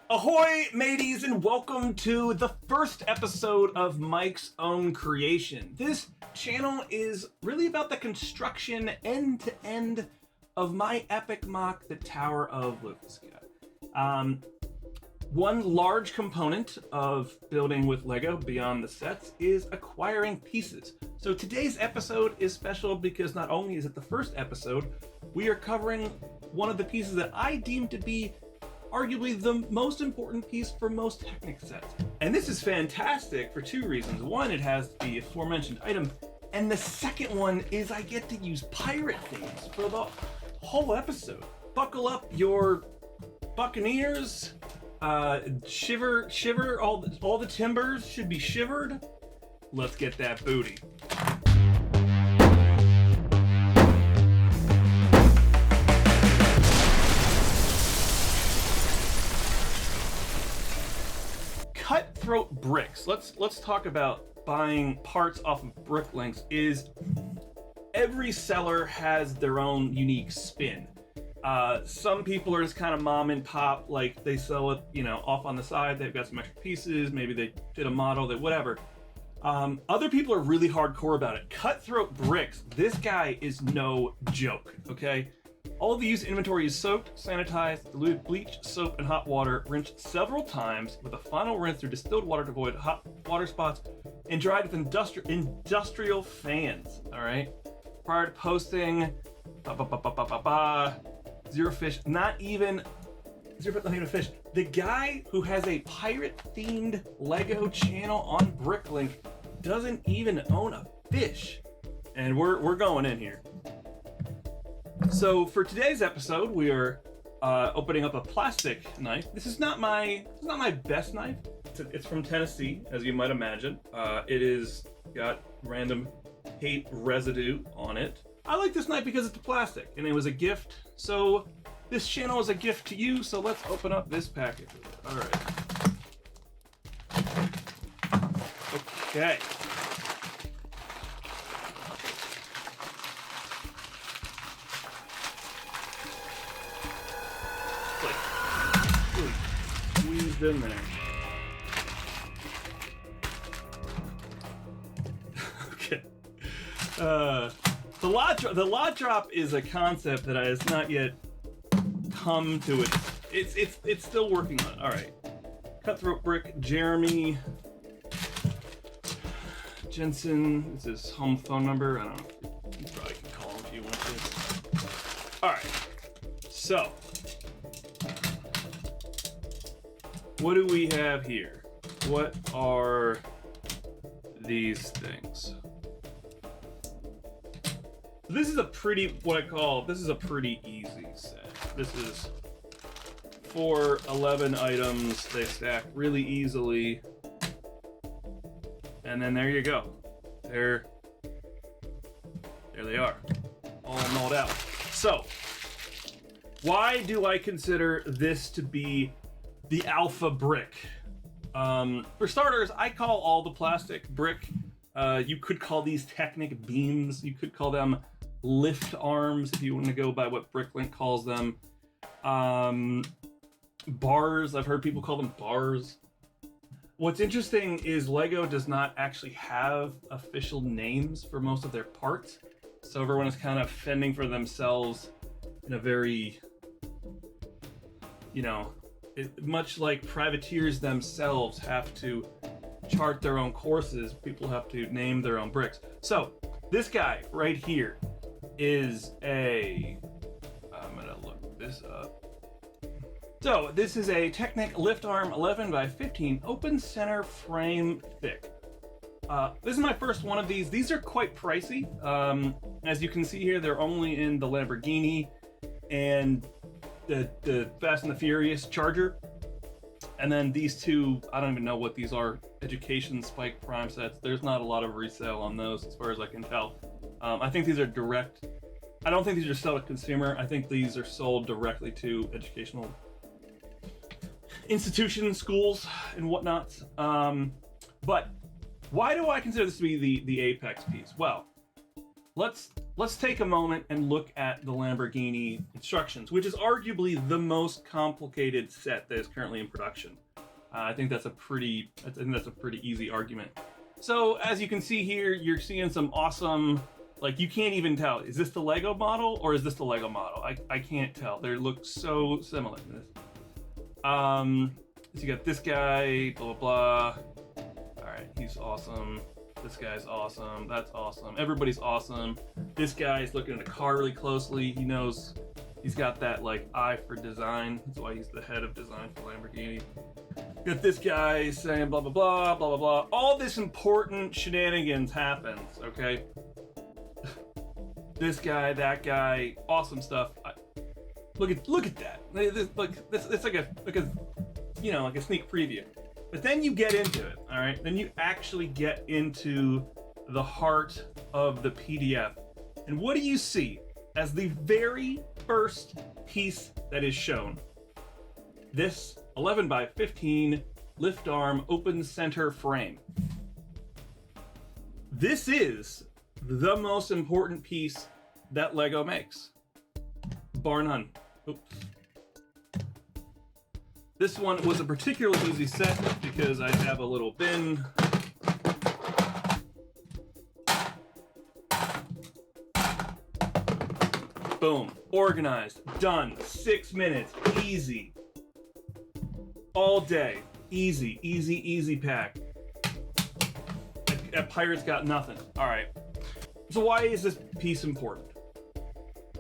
Ahoy, mateys, and welcome to the first episode of Mike's Own Creation. This channel is really about the construction end to end of my epic MOC, the Tower of Lufiska. One large component of building with Lego beyond the sets is acquiring pieces. So today's episode is special because not only is it the first episode, we are covering one of the pieces that I deem to be arguably the most important piece for most Technic sets. And this is fantastic for two reasons. One, it has the aforementioned item, and the second one is I get to use pirate themes for the whole episode. Buckle up your buccaneers, shiver, all the timbers should be shivered. Let's get that booty. Cutthroat bricks. Let's talk about buying parts off of Bricklinks. Is every seller has their own unique spin. Some people are just kind of mom and pop, like they sell it, off on the side. They've got some extra pieces. Maybe they did a model, whatever. Other people are really hardcore about it. Cutthroat bricks. This guy is no joke. Okay. All the used inventory is soaked, sanitized, diluted bleach, soap, and hot water, rinsed several times with a final rinse through distilled water to avoid hot water spots, and dried with industrial fans. All right. Prior to posting, zero fish. Not even a fish. The guy who has a pirate-themed Lego channel on Bricklink doesn't even own a fish, and we're going in here. So for today's episode, we are opening up a plastic knife. This is not my best knife. It's from Tennessee, as you might imagine. It is got random paint residue on it. I like this knife because it's plastic, and it was a gift. So this channel is a gift to you. So let's open up this package. All right. Okay. Squeezed in there. Okay. The lot drop is a concept that has not yet come to it. It's still working on it. All right. Cutthroat brick, Jeremy Jensen. This is his home phone number. I don't know. You probably can call him if you want to. All right. So. What do we have here? What are these things? This is a pretty easy set. This is 411 items. They stack really easily. And then there you go. There they are. All mulled out. So, why do I consider this to be the alpha brick? For starters, I call all the plastic brick. You could call these Technic beams. You could call them lift arms if you want to go by what Bricklink calls them. Bars. I've heard people call them bars. What's interesting is Lego does not actually have official names for most of their parts, so everyone is kind of fending for themselves in a very, much like privateers themselves have to chart their own courses, people have to name their own bricks. So this guy right here is I'm gonna look this up. So this is a Technic lift arm 11 by 15 open center frame thick. This is my first one of these. These are quite pricey. As you can see here, they're only in the Lamborghini and the Fast and the Furious Charger. And then these two, I don't even know what these are, Education Spike Prime sets. There's not a lot of resale on those as far as I can tell. I think these are direct. I don't think these are sold to consumer. I think these are sold directly to educational institutions, schools, and whatnot. But why do I consider this to be the apex piece? Well, let's take a moment and look at the Lamborghini instructions, which is arguably the most complicated set that is currently in production. I think that's a pretty easy argument. So as you can see here, you're seeing some awesome, like you can't even tell, is this the Lego model or is this the Lego model? I can't tell. They look so similar to this. So you got this guy, blah, blah, blah. All right, he's awesome. This guy's awesome. That's awesome. Everybody's awesome. This guy's looking at the car really closely. He knows, he's got that like eye for design. That's why he's the head of design for Lamborghini. Got this guy saying blah, blah, blah, blah, blah, blah. All this important shenanigans happens, okay? This guy, that guy, awesome stuff. Look at that. It's like a you know, like a sneak preview. But then you get into it, all right? Then you actually get into the heart of the PDF. And what do you see as the very first piece that is shown? This 11 by 15 lift arm open center frame. This is the most important piece that Lego makes, bar none. Oops. This one was a particularly easy set because I have a little bin. Boom, organized, done, 6 minutes, easy. All day, easy, easy, easy pack. At Pirates got nothing. All right, so why is this piece important?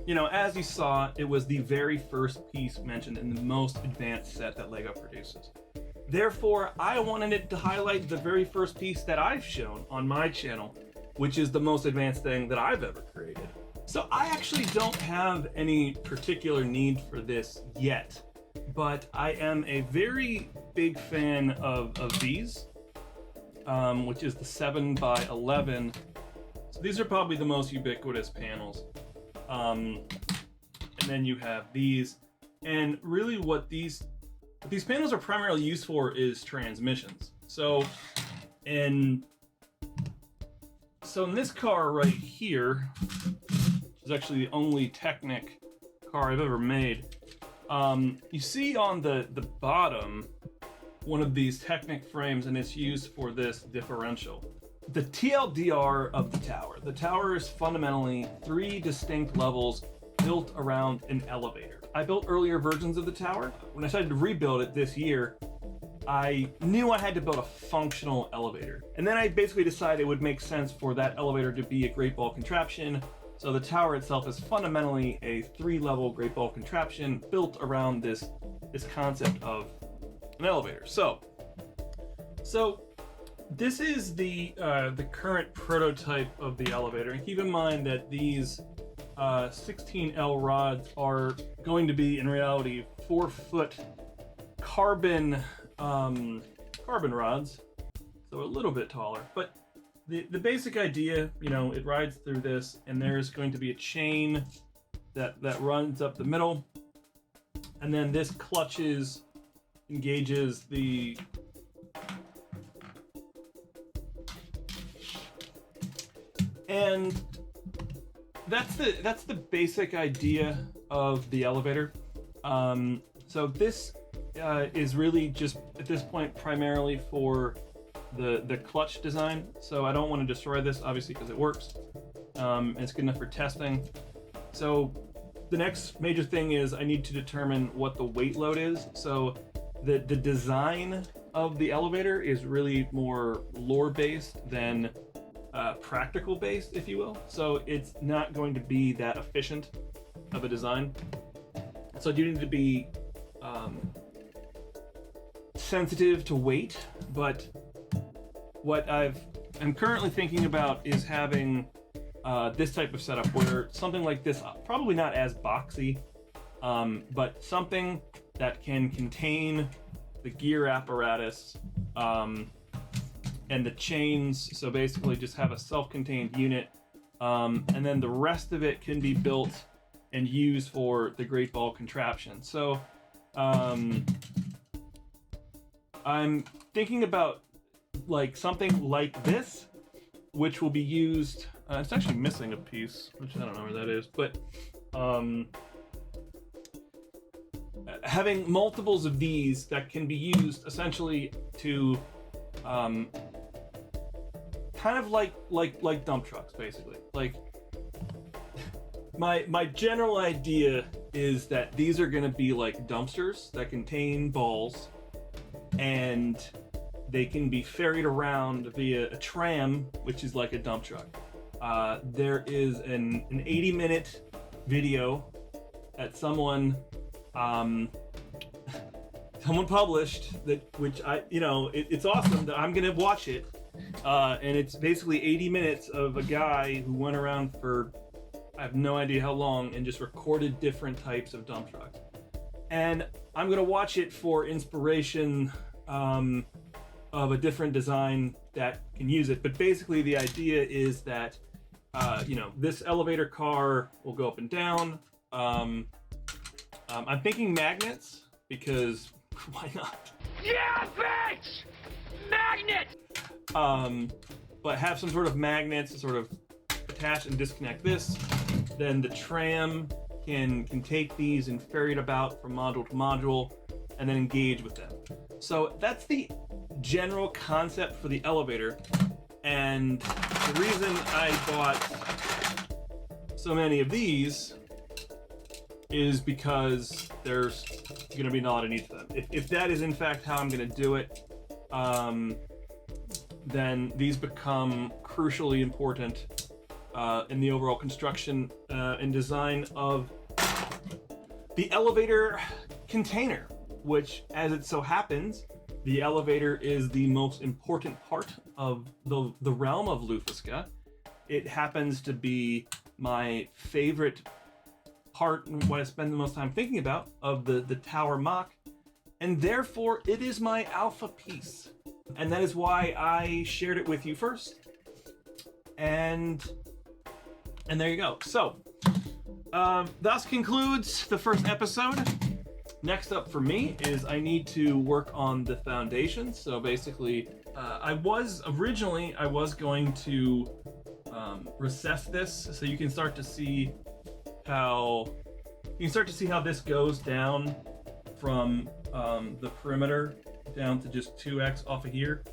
You know, as you saw, it was the very first piece mentioned in the most advanced set that LEGO produces. Therefore, I wanted it to highlight the very first piece that I've shown on my channel, which is the most advanced thing that I've ever created. So I actually don't have any particular need for this yet, but I am a very big fan of these, which is the 7 by 11. So these are probably the most ubiquitous panels. And then you have these, and really what these panels are primarily used for is transmissions. So in this car right here, which is actually the only Technic car I've ever made, you see on the bottom one of these Technic frames, and it's used for this differential. The TLDR of the tower. The tower is fundamentally 3 distinct levels built around an elevator. I built earlier versions of the tower. When I decided to rebuild it this year, I knew I had to build a functional elevator. And then I basically decided it would make sense for that elevator to be a Great Ball contraption. So the tower itself is fundamentally a 3-level Great Ball contraption built around this concept of an elevator. So this is the current prototype of the elevator, and keep in mind that these 16L rods are going to be, in reality, 4-foot carbon rods, so a little bit taller. But the basic idea, you know, it rides through this, and there's going to be a chain that runs up the middle, and then this engages the and that's the basic idea of the elevator. So this is really just at this point primarily for the clutch design. So I don't want to destroy this, obviously, because it works. It's good enough for testing. So the next major thing is I need to determine what the weight load is. So the design of the elevator is really more lore based than practical based, if you will. So it's not going to be that efficient of a design. So I do need to be sensitive to weight, but what I'm currently thinking about is having this type of setup where something like this, probably not as boxy, but something that can contain the gear apparatus and the chains, so basically just have a self-contained unit, and then the rest of it can be built and used for the Great Ball contraption. So I'm thinking about like something like this, which will be used It's actually missing a piece, which I don't know where that is, but having multiples of these that can be used essentially to kind of like dump trucks, basically. Like my general idea is that these are going to be like dumpsters that contain balls, and they can be ferried around via a tram, which is like a dump truck. There is an 80-minute video that someone published, that which it's awesome that I'm gonna watch it, and it's basically 80 minutes of a guy who went around for I have no idea how long and just recorded different types of dump trucks, and I'm gonna watch it for inspiration of a different design that can use it. But basically the idea is that this elevator car will go up and down. I'm thinking magnets, because why not? Yeah, bitch! Magnet! But have some sort of magnets to sort of attach and disconnect this. Then the tram can take these and ferry it about from module to module and then engage with them. So that's the general concept for the elevator. And the reason I bought so many of these is because there's going to be a lot of need for them. If that is in fact how I'm going to do it, then these become crucially important in the overall construction and design of the elevator container, which, as it so happens, the elevator is the most important part of the realm of Lufiska. It happens to be my favorite part, and what I spend the most time thinking about, of the tower mock, and therefore it is my alpha piece. And that is why I shared it with you first. And there you go. So, thus concludes the first episode. Next up for me is I need to work on the foundations. So basically, I was going to recess this so you can start to see how this goes down from the perimeter down to just 2x off of here.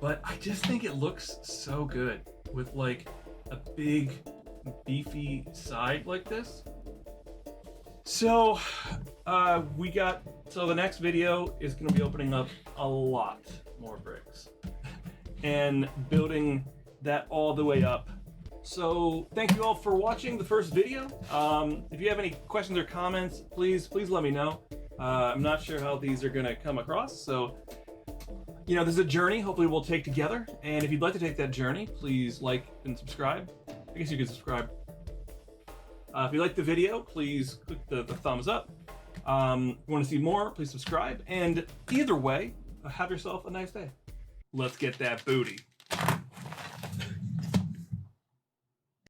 But I just think it looks so good with like a big beefy side like this. So the next video is going to be opening up a lot more bricks and building that all the way up. So thank you all for watching the first video. If you have any questions or comments, please let me know. I'm not sure how these are going to come across, so this is a journey hopefully we'll take together. And if you'd like to take that journey, please like and subscribe. I guess you can subscribe. If you like the video, please click the thumbs up. If you want to see more, please subscribe. And either way, have yourself a nice day. Let's get that booty.